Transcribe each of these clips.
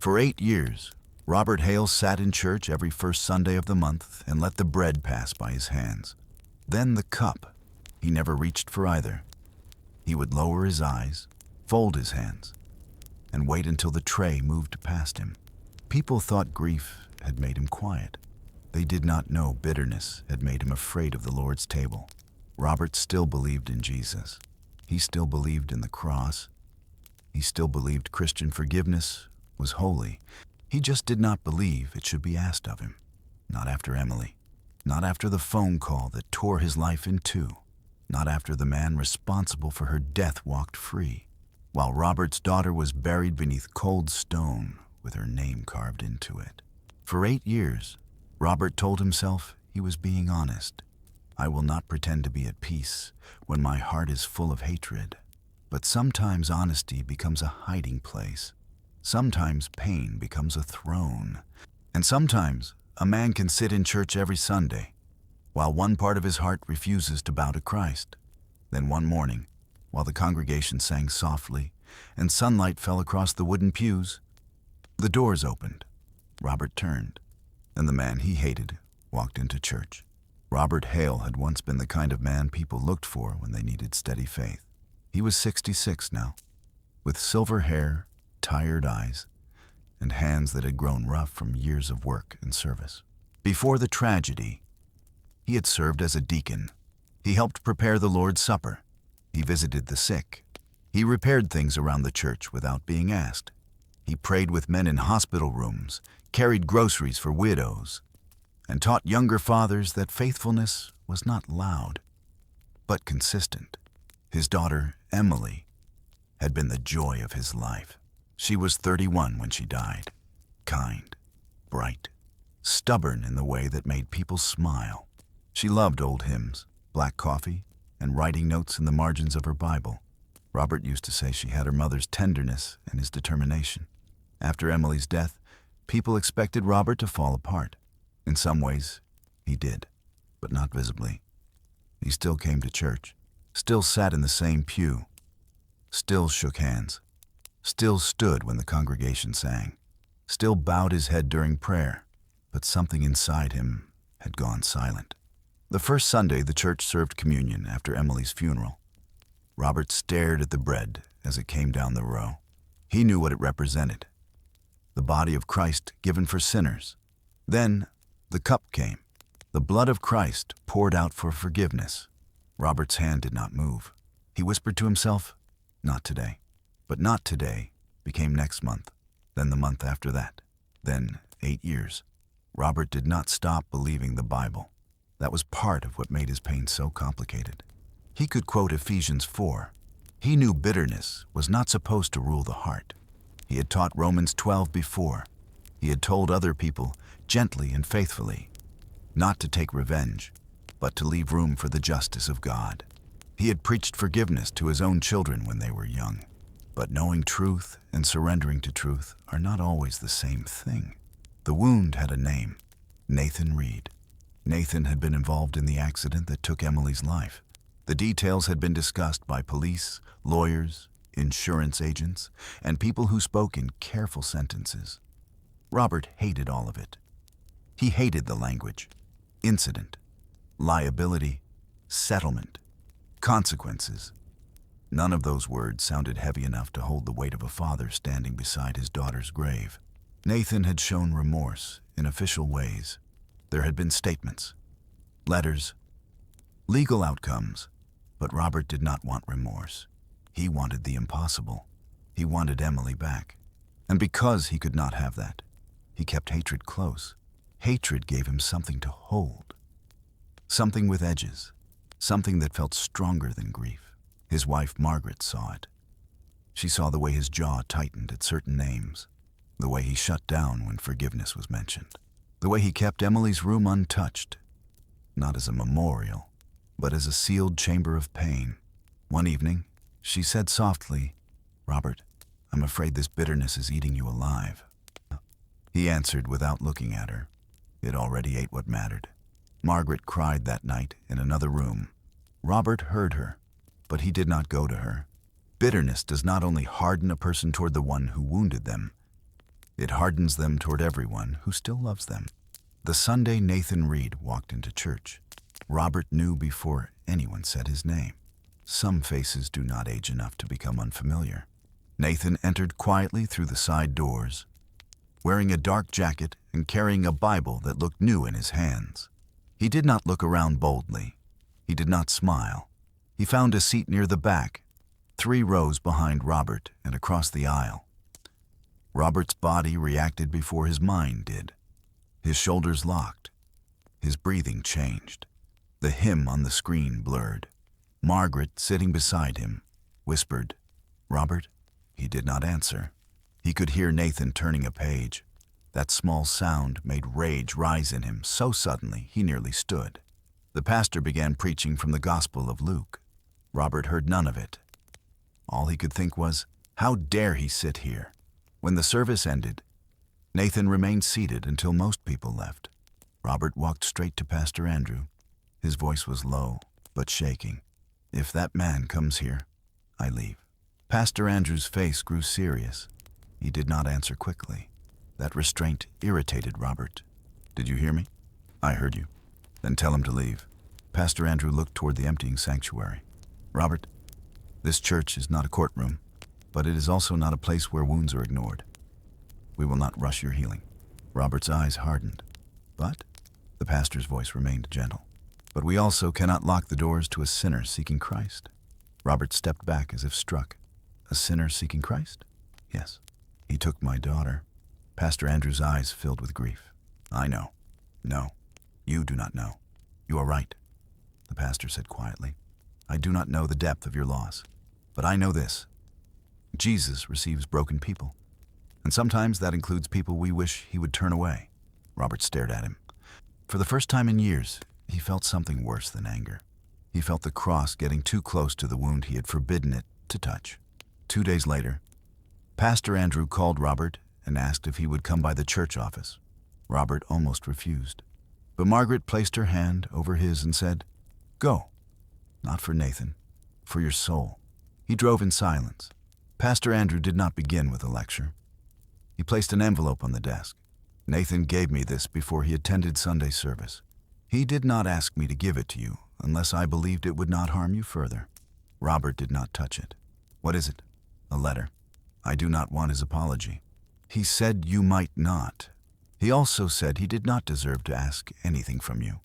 For 8 years, Robert Hale sat in church every first Sunday of the month and let the bread pass by his hands. Then the cup. He never reached for either. He would lower his eyes, fold his hands, and wait until the tray moved past him. People thought grief had made him quiet. They did not know bitterness had made him afraid of the Lord's table. Robert still believed in Jesus. He still believed in the cross. He still believed Christian forgiveness was holy. He just did not believe it should be asked of him. Not after Emily. Not after the phone call that tore his life in two. Not after the man responsible for her death walked free, while Robert's daughter was buried beneath cold stone with her name carved into it. For 8 years, Robert told himself he was being honest. I will not pretend to be at peace when my heart is full of hatred. But sometimes honesty becomes a hiding place. Sometimes pain becomes a throne. And sometimes a man can sit in church every Sunday, while one part of his heart refuses to bow to Christ. Then one morning, while the congregation sang softly and sunlight fell across the wooden pews, the doors opened. Robert turned, and the man he hated walked into church. Robert Hale had once been the kind of man people looked for when they needed steady faith. He was 66 now, with silver hair, tired eyes, and hands that had grown rough from years of work and service. Before the tragedy, he had served as a deacon. He helped prepare the Lord's Supper. He visited the sick. He repaired things around the church without being asked. He prayed with men in hospital rooms, carried groceries for widows, and taught younger fathers that faithfulness was not loud, but consistent. His daughter, Emily, had been the joy of his life. She was 31 when she died, kind, bright, stubborn in the way that made people smile. She loved old hymns, black coffee, and writing notes in the margins of her Bible. Robert used to say she had her mother's tenderness and his determination. After Emily's death, people expected Robert to fall apart. In some ways, he did, but not visibly. He still came to church, still sat in the same pew, still shook hands, still stood when the congregation sang, still bowed his head during prayer, but something inside him had gone silent. The first Sunday the church served communion after Emily's funeral. Robert stared at the bread as it came down the row. He knew what it represented, the body of Christ given for sinners. Then the cup came, the blood of Christ poured out for forgiveness. Robert's hand did not move. He whispered to himself, "Not today." But not today became next month, then the month after that, then 8 years. Robert did not stop believing the Bible. That was part of what made his pain so complicated. He could quote Ephesians 4. He knew bitterness was not supposed to rule the heart. He had taught Romans 12 before. He had told other people, gently and faithfully, not to take revenge, but to leave room for the justice of God. He had preached forgiveness to his own children when they were young. But knowing truth and surrendering to truth are not always the same thing. The wound had a name, Nathan Reed. Nathan had been involved in the accident that took Emily's life. The details had been discussed by police, lawyers, insurance agents, and people who spoke in careful sentences. Robert hated all of it. He hated the language, incident, liability, settlement, consequences. None of those words sounded heavy enough to hold the weight of a father standing beside his daughter's grave. Nathan had shown remorse in official ways. There had been statements, letters, legal outcomes, but Robert did not want remorse. He wanted the impossible. He wanted Emily back. And because he could not have that, he kept hatred close. Hatred gave him something to hold, something with edges, something that felt stronger than grief. His wife, Margaret, saw it. She saw the way his jaw tightened at certain names, the way he shut down when forgiveness was mentioned, the way he kept Emily's room untouched, not as a memorial, but as a sealed chamber of pain. One evening, she said softly, "Robert, I'm afraid this bitterness is eating you alive." He answered without looking at her. It already ate what mattered. Margaret cried that night in another room. Robert heard her, but he did not go to her. Bitterness does not only harden a person toward the one who wounded them, It hardens them toward everyone who still loves them. The Sunday Nathan Reed walked into church, Robert knew before anyone said his name. Some faces do not age enough to become unfamiliar. Nathan entered quietly through the side doors, wearing a dark jacket and carrying a Bible that looked new in his hands. He did not look around boldly. He did not smile. He found a seat near the back, 3 rows behind Robert and across the aisle. Robert's body reacted before his mind did. His shoulders locked. His breathing changed. The hymn on the screen blurred. Margaret, sitting beside him, whispered, "Robert?" He did not answer. He could hear Nathan turning a page. That small sound made rage rise in him so suddenly he nearly stood. The pastor began preaching from the Gospel of Luke. Robert heard none of it. All he could think was, how dare he sit here? When the service ended, Nathan remained seated until most people left. Robert walked straight to Pastor Andrew. His voice was low, but shaking. "If that man comes here, I leave." Pastor Andrew's face grew serious. He did not answer quickly. That restraint irritated Robert. "Did you hear me?" "I heard you." "Then tell him to leave." Pastor Andrew looked toward the emptying sanctuary. "Robert, this church is not a courtroom, but it is also not a place where wounds are ignored. We will not rush your healing." Robert's eyes hardened. "But," the pastor's voice remained gentle, "but we also cannot lock the doors to a sinner seeking Christ." Robert stepped back as if struck. "A sinner seeking Christ?" "Yes. He took my daughter." Pastor Andrew's eyes filled with grief. "I know. No, you do not know. You are right," the pastor said quietly. "I do not know the depth of your loss, but I know this. Jesus receives broken people, and sometimes that includes people we wish he would turn away." Robert stared at him. For the first time in years, he felt something worse than anger. He felt the cross getting too close to the wound he had forbidden it to touch. 2 days later, Pastor Andrew called Robert and asked if he would come by the church office. Robert almost refused, but Margaret placed her hand over his and said, "Go, not for Nathan, for your soul." He drove in silence. Pastor Andrew did not begin with a lecture. He placed an envelope on the desk. "Nathan gave me this before he attended Sunday service. He did not ask me to give it to you unless I believed it would not harm you further." Robert did not touch it. "What is it?" "A letter. I do not want his apology. He said you might not. He also said he did not deserve to ask anything from you."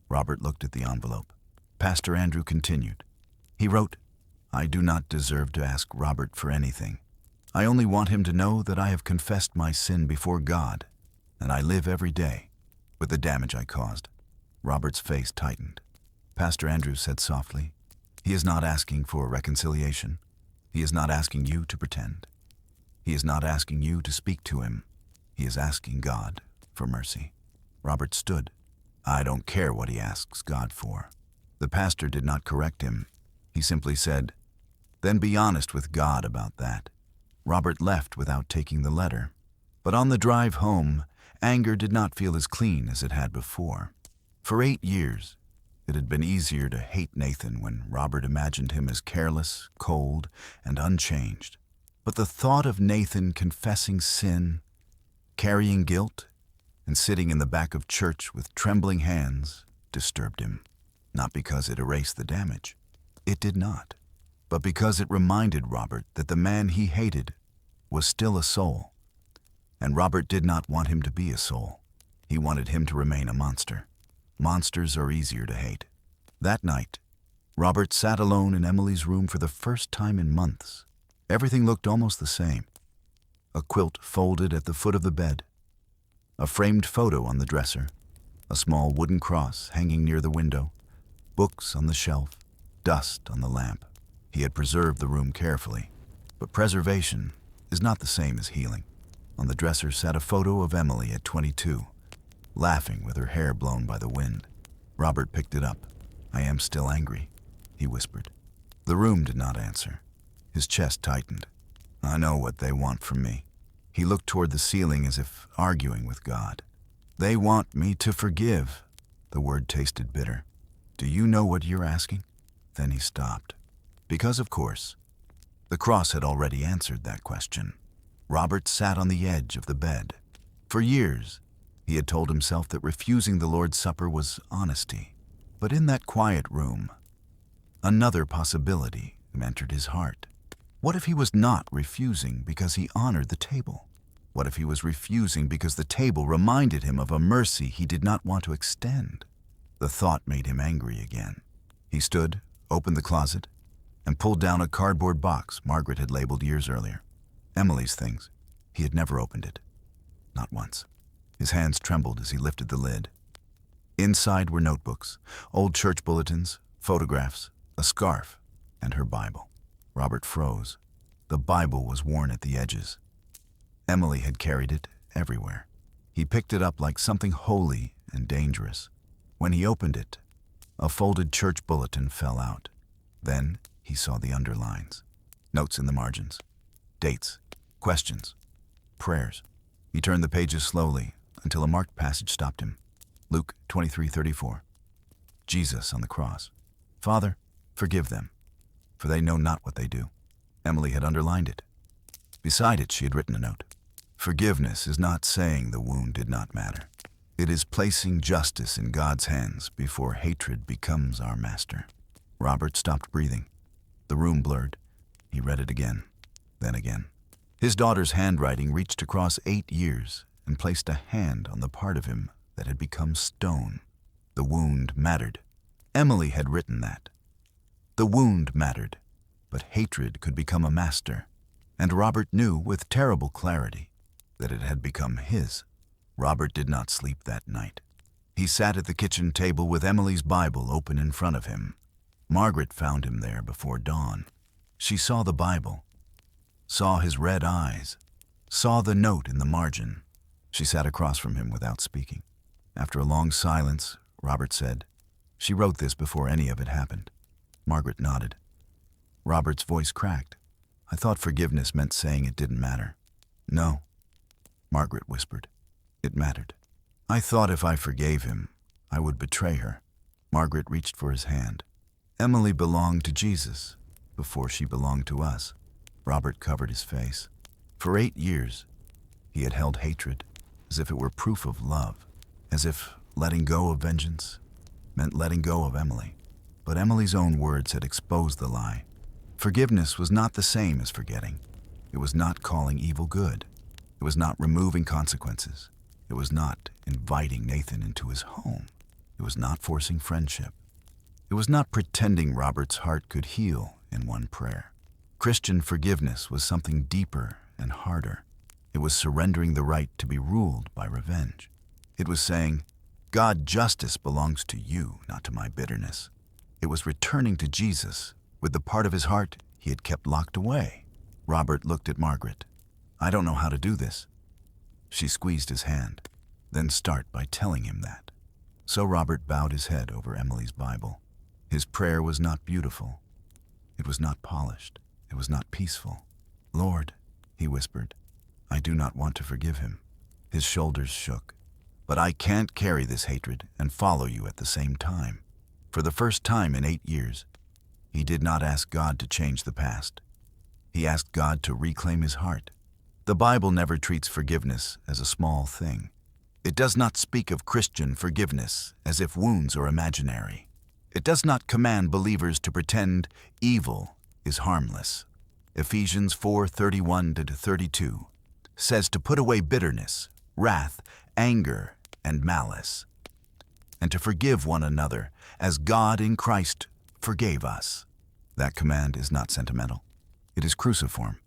Robert looked at the envelope. Pastor Andrew continued. He wrote, "I do not deserve to ask Robert for anything. I only want him to know that I have confessed my sin before God, and I live every day with the damage I caused." Robert's face tightened. Pastor Andrew said softly, "He is not asking for reconciliation. He is not asking you to pretend. He is not asking you to speak to him. He is asking God for mercy." Robert stood. "I don't care what he asks God for." The pastor did not correct him. He simply said, "Then be honest with God about that." Robert left without taking the letter. But on the drive home, anger did not feel as clean as it had before. For 8 years, it had been easier to hate Nathan when Robert imagined him as careless, cold, and unchanged. But the thought of Nathan confessing sin, carrying guilt, and sitting in the back of church with trembling hands disturbed him. Not because it erased the damage. It did not. But because it reminded Robert that the man he hated was still a soul. And Robert did not want him to be a soul. He wanted him to remain a monster. Monsters are easier to hate. That night, Robert sat alone in Emily's room for the first time in months. Everything looked almost the same. A quilt folded at the foot of the bed, a framed photo on the dresser, a small wooden cross hanging near the window, books on the shelf, dust on the lamp. He had preserved the room carefully, but preservation is not the same as healing. On the dresser sat a photo of Emily at 22, laughing with her hair blown by the wind. Robert picked it up. "I am still angry," he whispered. The room did not answer. His chest tightened. "I know what they want from me." He looked toward the ceiling as if arguing with God. "They want me to forgive." The word tasted bitter. "Do you know what you're asking?" Then he stopped. Because, of course, the cross had already answered that question. Robert sat on the edge of the bed. For years, he had told himself that refusing the Lord's Supper was honesty. But in that quiet room, another possibility entered his heart. What if he was not refusing because he honored the table? What if he was refusing because the table reminded him of a mercy he did not want to extend? The thought made him angry again. He stood, opened the closet, and pulled down a cardboard box Margaret had labeled years earlier. Emily's things. He had never opened it. Not once. His hands trembled as he lifted the lid. Inside were notebooks, old church bulletins, photographs, a scarf, and her Bible. Robert froze. The Bible was worn at the edges. Emily had carried it everywhere. He picked it up like something holy and dangerous. When he opened it, a folded church bulletin fell out. Then he saw the underlines, notes in the margins, dates, questions, prayers. He turned the pages slowly until a marked passage stopped him. Luke 23:34. Jesus on the cross. Father, forgive them, for they know not what they do. Emily had underlined it. Beside it, she had written a note. Forgiveness is not saying the wound did not matter. It is placing justice in God's hands before hatred becomes our master. Robert stopped breathing. The room blurred. He read it again, then again. His daughter's handwriting reached across 8 years and placed a hand on the part of him that had become stone. The wound mattered. Emily had written that. The wound mattered, but hatred could become a master, and Robert knew with terrible clarity that it had become his. Robert did not sleep that night. He sat at the kitchen table with Emily's Bible open in front of him. Margaret found him there before dawn. She saw the Bible, saw his red eyes, saw the note in the margin. She sat across from him without speaking. After a long silence, Robert said, "She wrote this before any of it happened." Margaret nodded. Robert's voice cracked. "I thought forgiveness meant saying it didn't matter." "No," Margaret whispered. "It mattered. I thought if I forgave him, I would betray her." Margaret reached for his hand. "Emily belonged to Jesus before she belonged to us." Robert covered his face. For 8 years, he had held hatred as if it were proof of love, as if letting go of vengeance meant letting go of Emily. But Emily's own words had exposed the lie. Forgiveness was not the same as forgetting. It was not calling evil good. It was not removing consequences. It was not inviting Nathan into his home. It was not forcing friendship. It was not pretending Robert's heart could heal in one prayer. Christian forgiveness was something deeper and harder. It was surrendering the right to be ruled by revenge. It was saying, "God, justice belongs to you, not to my bitterness." It was returning to Jesus with the part of his heart he had kept locked away. Robert looked at Margaret. "I don't know how to do this." She squeezed his hand, then start by telling him that. So Robert bowed his head over Emily's Bible. His prayer was not beautiful. It was not polished. It was not peaceful. "Lord," he whispered, "I do not want to forgive him." His shoulders shook. "But I can't carry this hatred and follow you at the same time." For the first time in 8 years, he did not ask God to change the past. He asked God to reclaim his heart. The Bible never treats forgiveness as a small thing. It does not speak of Christian forgiveness as if wounds are imaginary. It does not command believers to pretend evil is harmless. Ephesians 4:31-32 says to put away bitterness, wrath, anger, and malice, and to forgive one another as God in Christ forgave us. That command is not sentimental. It is cruciform.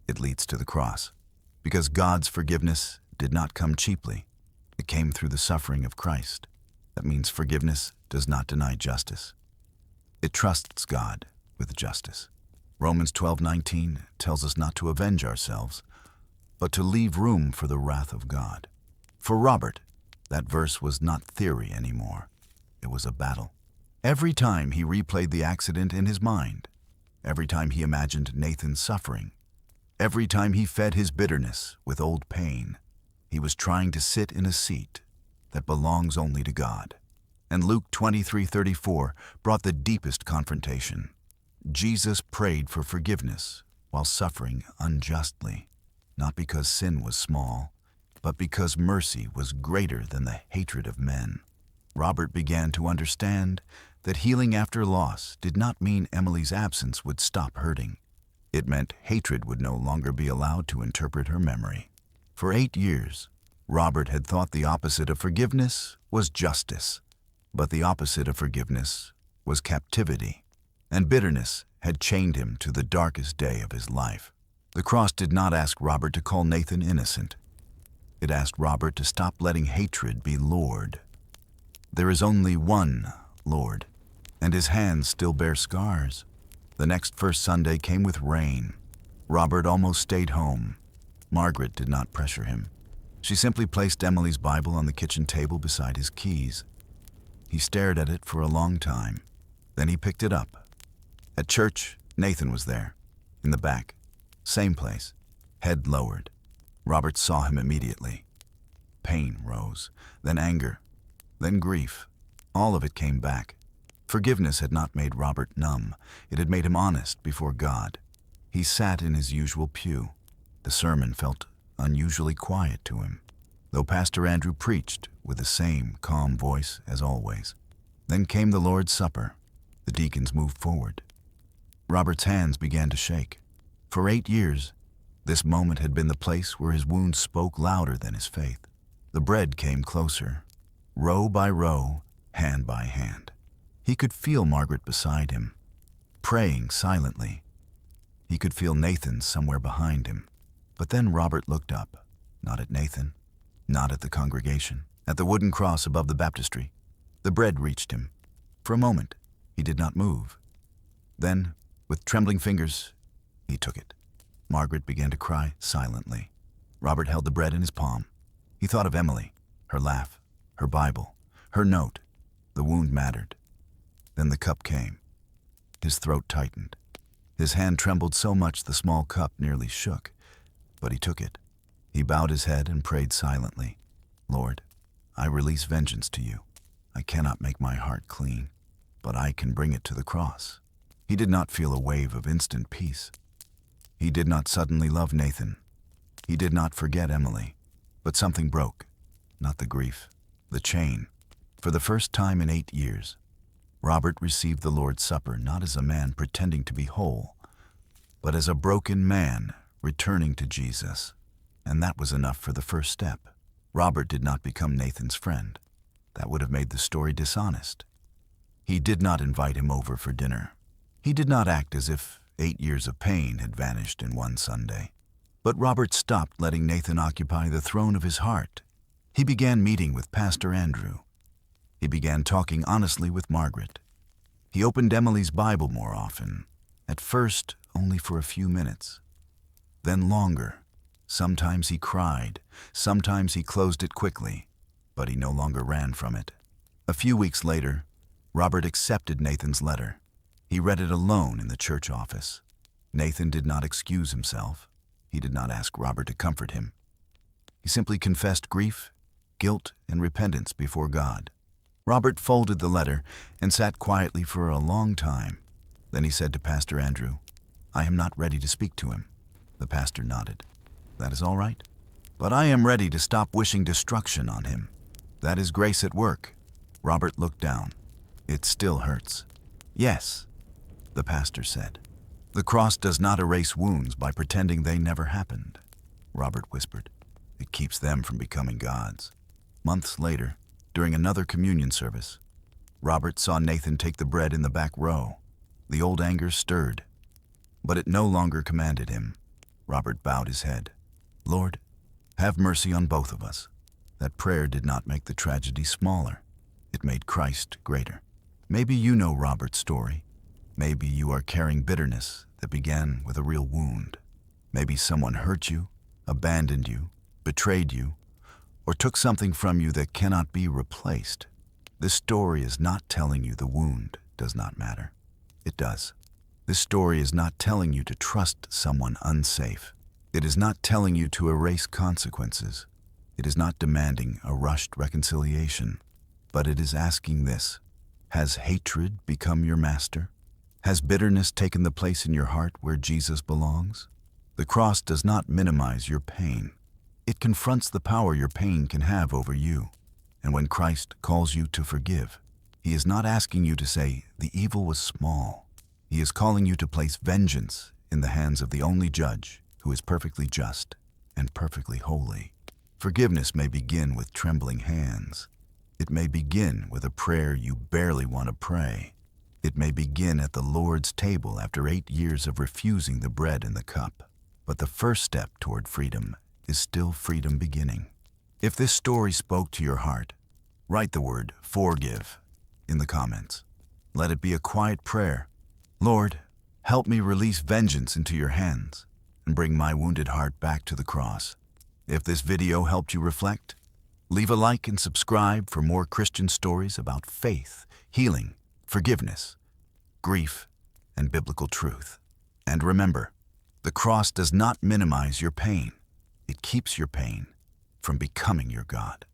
It leads to the cross. Because God's forgiveness did not come cheaply. It came through the suffering of Christ. That means forgiveness does not deny justice. It trusts God with justice. Romans 12:19 tells us not to avenge ourselves, but to leave room for the wrath of God. For Robert, that verse was not theory anymore. It was a battle. Every time he replayed the accident in his mind, every time he imagined Nathan's suffering, every time he fed his bitterness with old pain, he was trying to sit in a seat that belongs only to God. And Luke 23:34 brought the deepest confrontation. Jesus prayed for forgiveness while suffering unjustly. not because sin was small, but because mercy was greater than the hatred of men. Robert began to understand that healing after loss did not mean Emily's absence would stop hurting. It meant hatred would no longer be allowed to interpret her memory. For 8 years, Robert had thought the opposite of forgiveness was justice, but the opposite of forgiveness was captivity, and bitterness had chained him to the darkest day of his life. The cross did not ask Robert to call Nathan innocent. It asked Robert to stop letting hatred be Lord. There is only one Lord, and his hands still bear scars. The next first Sunday came with rain. Robert almost stayed home. Margaret did not pressure him. She simply placed Emily's Bible on the kitchen table beside his keys. He stared at it for a long time. Then he picked it up. At church, Nathan was there, in the back, same place, head lowered. Robert saw him immediately. Pain rose, then anger, then grief. All of it came back. Forgiveness had not made Robert numb. It had made him honest before God. He sat in his usual pew. The sermon felt unusually quiet to him, though Pastor Andrew preached with the same calm voice as always. Then came the Lord's Supper. The deacons moved forward. Robert's hands began to shake. For 8 years, this moment had been the place where his wounds spoke louder than his faith. The bread came closer, row by row, hand by hand. He could feel Margaret beside him, praying silently. He could feel Nathan somewhere behind him. But then Robert looked up, not at Nathan, not at the congregation, at the wooden cross above the baptistry. The bread reached him. For a moment, he did not move. Then, with trembling fingers, he took it. Margaret began to cry silently. Robert held the bread in his palm. He thought of Emily, her laugh, her Bible, her note. The wound mattered. Then the cup came. His throat tightened. His hand trembled so much the small cup nearly shook, but he took it. He bowed his head and prayed silently. Lord, I release vengeance to you. I cannot make my heart clean, but I can bring it to the cross. He did not feel a wave of instant peace. He did not suddenly love Nathan. He did not forget Emily. But something broke, not the grief, the chain. For the first time in 8 years, Robert received the Lord's Supper not as a man pretending to be whole, but as a broken man returning to Jesus. And that was enough for the first step. Robert did not become Nathan's friend. That would have made the story dishonest. He did not invite him over for dinner. He did not act as if 8 years of pain had vanished in one Sunday. But Robert stopped letting Nathan occupy the throne of his heart. He began meeting with Pastor Andrew. He began talking honestly with Margaret. He opened Emily's Bible more often, at first only for a few minutes, then longer. Sometimes he cried, sometimes he closed it quickly, but he no longer ran from it. A few weeks later, Robert accepted Nathan's letter. He read it alone in the church office. Nathan did not excuse himself. He did not ask Robert to comfort him. He simply confessed grief, guilt, and repentance before God. Robert folded the letter and sat quietly for a long time. Then he said to Pastor Andrew, I am not ready to speak to him. The pastor nodded. That is all right. But I am ready to stop wishing destruction on him. That is grace at work. Robert looked down. It still hurts. Yes, the pastor said. The cross does not erase wounds by pretending they never happened, Robert whispered. It keeps them from becoming gods. Months later, during another communion service, Robert saw Nathan take the bread in the back row. The old anger stirred, but it no longer commanded him. Robert bowed his head. Lord, have mercy on both of us. That prayer did not make the tragedy smaller. It made Christ greater. Maybe you know Robert's story. Maybe you are carrying bitterness that began with a real wound. Maybe someone hurt you, abandoned you, betrayed you, or took something from you that cannot be replaced. This story is not telling you the wound does not matter. It does. This story is not telling you to trust someone unsafe. It is not telling you to erase consequences. It is not demanding a rushed reconciliation. But it is asking this: has hatred become your master? Has bitterness taken the place in your heart where Jesus belongs? The cross does not minimize your pain. It confronts the power your pain can have over you. And when Christ calls you to forgive, He is not asking you to say, "The evil was small." He is calling you to place vengeance in the hands of the only judge who is perfectly just and perfectly holy. Forgiveness may begin with trembling hands. It may begin with a prayer you barely want to pray. It may begin at the Lord's table after 8 years of refusing the bread and the cup. But the first step toward freedom is still freedom beginning. If this story spoke to your heart, write the word "forgive" in the comments. Let it be a quiet prayer. Lord, help me release vengeance into your hands and bring my wounded heart back to the cross. If this video helped you reflect, leave a like and subscribe for more Christian stories about faith, healing, forgiveness, grief, and biblical truth. And remember, the cross does not minimize your pain. It keeps your pain from becoming your God.